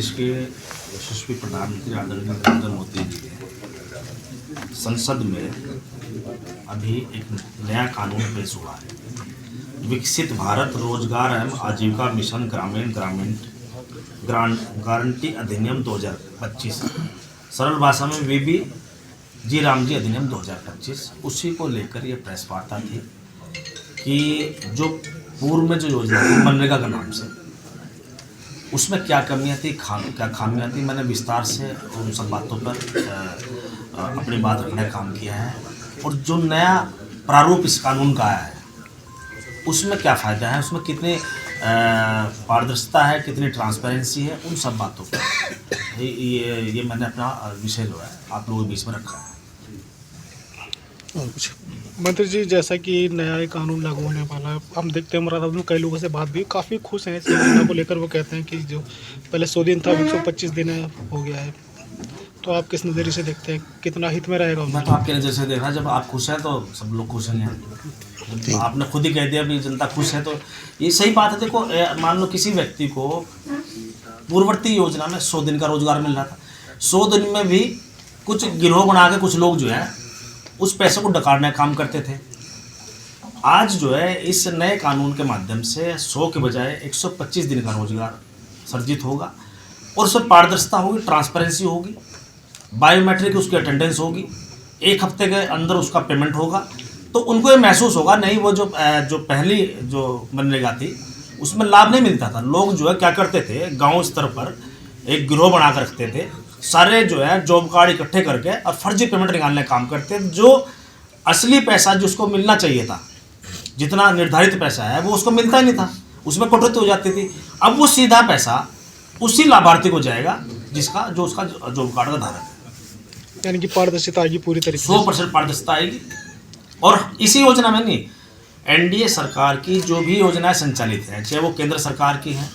देश के यशस्वी प्रधानमंत्री आदरणीय नरेंद्र मोदी जी ने संसद में अभी एक नया कानून पेश हुआ है। विकसित भारत रोजगार एवं आजीविका मिशन ग्रामीण गारंटी अधिनियम 2025, सरल भाषा में वीबी जी रामजी अधिनियम 2025। उसी को लेकर ये प्रेस वार्ता थी कि जो पूर्व में जो योजना थी मनरेगा के नाम से, उसमें क्या कमियां थी, क्या खामियां थी। मैंने विस्तार से उन सब बातों पर अपनी बात रखने का काम किया है। और जो नया प्रारूप इस कानून का आया है उसमें क्या फ़ायदा है, उसमें कितनी पारदर्शिता है, कितनी ट्रांसपेरेंसी है, उन सब बातों पर ये मैंने अपना विषय जो है आप लोगों के बीच में रखा है। और कुछ मंत्री जी, जैसा कि नया ये कानून लागू होने वाला है, हम देखते हैं मुरादाबाद में कई लोगों से बात भी काफ़ी खुश हैं इस योजना को लेकर। वो कहते हैं कि जो पहले 100 दिन था 125 दिन हो गया है। तो आप किस नज़रिए से देखते हैं, कितना हित में रहेगा? मैं तो आपके नज़र से देख रहा, जब आप खुश हैं तो सब लोग खुश हैं। आपने खुद ही कह दिया भी जनता खुश है, तो ये सही बात है। देखो, मान लो किसी व्यक्ति को पूर्ववर्ती योजना में 100 दिन का रोजगार मिल रहा था। 100 दिन में भी कुछ गिरोह बना के कुछ लोग जो है उस पैसे को डकारने का काम करते थे। आज जो है इस नए कानून के माध्यम से 100 के बजाय 125 दिन का रोजगार सर्जित होगा और उसमें पारदर्शिता होगी, ट्रांसपेरेंसी होगी, बायोमेट्रिक उसकी अटेंडेंस होगी, 1 हफ्ते के अंदर उसका पेमेंट होगा। तो उनको ये महसूस होगा, नहीं वो जो पहली जो मनरेगा थी उसमें लाभ नहीं मिलता था। लोग जो है क्या करते थे, गांव स्तर पर एक गिरोह बना कर रखते थे, सारे जो है जॉब कार्ड इकट्ठे करके और फर्जी पेमेंट निकालने का काम करते थे। जो असली पैसा जो उसको मिलना चाहिए था, जितना निर्धारित पैसा है, वो उसको मिलता ही नहीं था, उसमें कटौती हो जाती थी। अब वो सीधा पैसा उसी लाभार्थी को जाएगा जो उसका जॉब कार्ड का धारक है। यानी कि पारदर्शिता आएगी पूरी तरीके से, 100% पारदर्शिता आएगी। और इसी योजना में नहीं, एनडीए सरकार की जो भी योजनाएं संचालित हैं, चाहे वो केंद्र सरकार की हैं,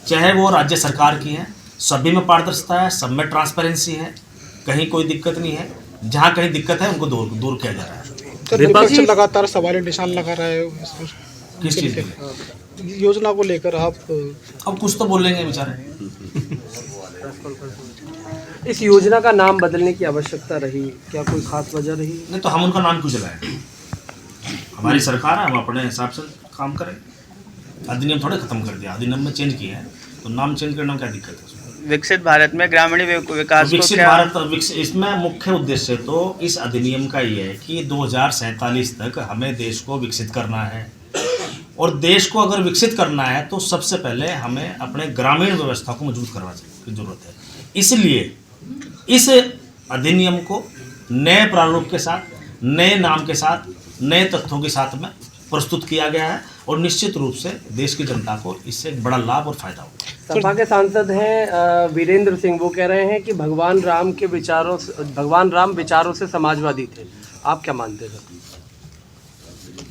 चाहे वो राज्य सरकार की हैं, सभी में पारदर्शिता है, सब में ट्रांसपेरेंसी है, कहीं कोई दिक्कत नहीं है। जहाँ कहीं दिक्कत है उनको दूर किया जा रहा है। तो विपक्ष लगातार सवाल निशान लगा रहा है किस चीज़ के योजना को लेकर। आप अब कुछ तो बोलेंगे बेचारे। इस योजना का नाम बदलने की आवश्यकता रही, क्या कोई खास वजह रही? नहीं तो हम उनका नाम क्यों चलाएं? हमारी सरकार है, हम अपने हिसाब से काम करें। अधिनियम थोड़े खत्म कर दिया, अधिनियम में चेंज किया है, तो नाम चेंज करने में क्या दिक्कत है? विकसित भारत में ग्रामीण विकास विकसित भारत, इसमें मुख्य उद्देश्य तो इस अधिनियम का ये है कि 2047 तक हमें देश को विकसित करना है। और देश को अगर विकसित करना है तो सबसे पहले हमें अपने ग्रामीण व्यवस्था को मजबूत करने की जरूरत है। इसलिए इस अधिनियम को नए प्रारूप के साथ, नए नाम के साथ, नए तथ्यों के साथ में प्रस्तुत किया गया है और निश्चित रूप से देश की जनता को इससे एक बड़ा लाभ और फायदा होगा। सपा के सांसद हैं वीरेंद्र सिंह, वो कह रहे हैं कि भगवान राम विचारों से समाजवादी थे। आप क्या मानते हैं?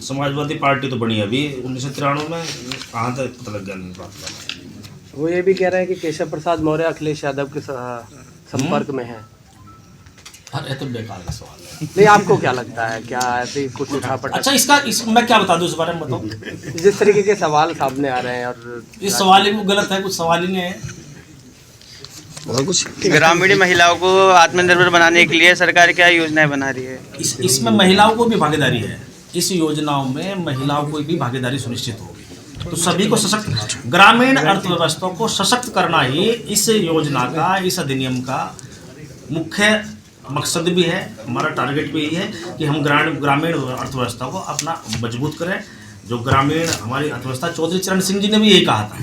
समाजवादी पार्टी तो बनी अभी 1993 में, कहाँ तक पता लग गया नहीं बात का। वो ये भी कह रहे हैं कि केशव प्रसाद मौर्य अखिलेश यादव के संपर्क में है। अरे तो बेकार का सवाल है। नहीं, आपको क्या लगता है, क्या ऐसे कुछ उठापटक? अच्छा, मैं क्या बता दूं इस बारे में, बताओ। जिस तरीके के सवाल सामने आ रहे हैं, और इस सवाल ही गलत है, कुछ सवाल ही नहीं है। और कुछ ग्रामीण महिलाओं को आत्मनिर्भर बनाने के लिए सरकार क्या योजनाएं बना रही है? इसमें महिलाओं को भी भागीदारी है। इस योजनाओं में महिलाओं को भी भागीदारी सुनिश्चित होगी, तो सभी को सशक्त, ग्रामीण अर्थव्यवस्था को सशक्त करना ही इस योजना का, इस अधिनियम का मुख्य मकसद भी है। हमारा टारगेट भी यही है कि हम ग्रामीण अर्थव्यवस्था को अपना मजबूत करें। जो ग्रामीण हमारी अर्थव्यवस्था, चौधरी चरण सिंह जी ने भी यही कहा था।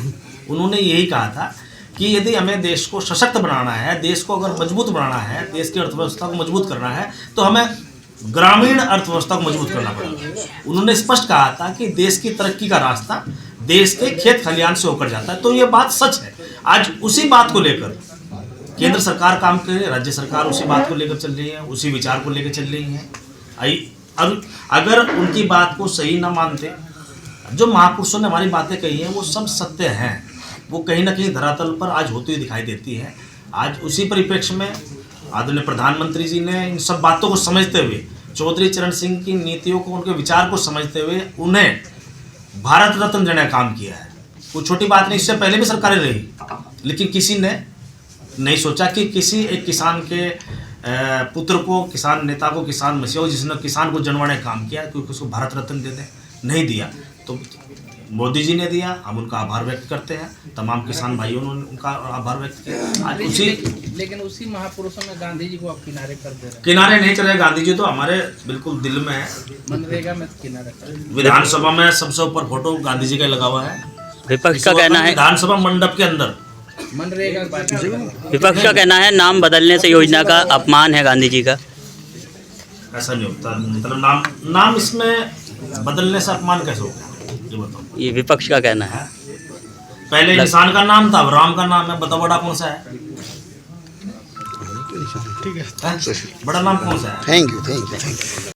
उन्होंने यही कहा था कि यदि हमें देश को सशक्त बनाना है, देश को अगर मजबूत बनाना है, देश की अर्थव्यवस्था को मजबूत करना है, तो हमें ग्रामीण अर्थव्यवस्था को मजबूत करना पड़ेगा। उन्होंने स्पष्ट कहा था कि देश की तरक्की का रास्ता देश के खेत खलिहान से होकर जाता है। तो ये बात सच है। आज उसी बात को लेकर केंद्र सरकार काम कर रही है, राज्य सरकार उसी बात को लेकर चल रही है, उसी विचार को लेकर चल रही है। अगर उनकी बात को सही ना मानते, जो महापुरुषों ने हमारी बातें कही हैं वो सब सत्य हैं, वो कहीं ना कहीं धरातल पर आज होती हुई दिखाई देती है। आज उसी परिप्रेक्ष्य में आदरणीय प्रधानमंत्री जी ने इन सब बातों को समझते हुए, चौधरी चरण सिंह की नीतियों को, उनके विचार को समझते हुए उन्हें भारत रत्न देने का काम किया है। कोई छोटी बात नहीं, इससे पहले भी सरकारें रही, लेकिन किसी ने नहीं सोचा कि किसी एक किसान के पुत्र को, किसान नेता को, किसान मसीहा हो जिसने किसान को जनवाने काम किया, क्योंकि उसको भारत रत्न दे दें, नहीं दिया। तो मोदी जी ने दिया, हम उनका आभार व्यक्त करते हैं। तमाम किसान भाइयों ने उनका आभार व्यक्त किया। आज उसी लेकिन उसी महापुरुषों में गांधी जी को आप किनारे कर दे रहे किनारे नहीं चले, गांधी जी तो हमारे बिल्कुल दिल में है। हैं, मनरेगा में किनारे कर रहे हैं। विधानसभा में सबसे ऊपर फोटो गांधी जी का लगा हुआ है। विपक्ष का कहना है, विधानसभा मंडप के अंदर मनरेगा की बात कर रहे हैं। विपक्ष का कहना है नाम बदलने से योजना का अपमान है गांधी जी का। ऐसा नहीं होता, मतलब नाम इसमें बदलने से अपमान कैसे होगा, ये बताओ। ये विपक्ष का कहना है। पहले इंसान का नाम था, अब राम का नाम है, बताओ बड़ा कौन सा है? ठीक है। बड़ा नाम कौन सा है? Thank you.